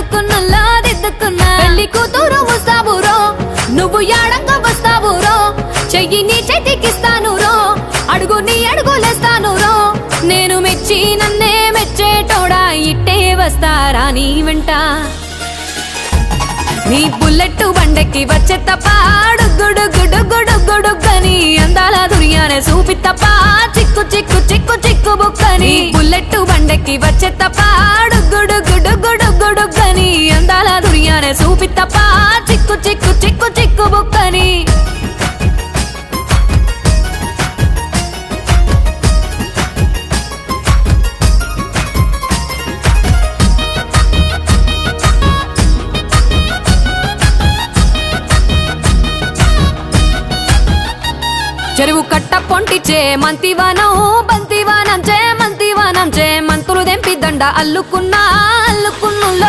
అద్దుకున్నలా దిద్దుకున్నా పెళ్లి కూతురు వస్తావురో నువ్వు యాడంగా వస్తావురో చెయ్యి నీ చేతికిస్తాను రో అడుగు నీ అడుగులేస్తాను రో నేను మెచ్చి నన్నే మెచ్చేటోడా ఇట్టే వస్తారా నీ వెంట నీ బుల్లెట్ బండెక్కి వచ్చే తప్ప గుడుగుడుగుడుగుడుగుడుగని అందాల దుర్యానే చూపి తప్ప చిక్కు చిక్కు చిక్కు చిక్కు బుక్కని బుల్లెట్ బండెక్కి వచ్చే తప్ప గుడుగుడుగుడుగుడుగని అందాల దుర్యానే చూపి తప్ప చిక్కు చిక్కు చిక్కు చిక్కు బుక్కని చెరువు కట్ట పొంటిచే మంతివానం బంతివానం చే మంతివానం చే మంతులు దెంపి దండ అల్లుకున్నా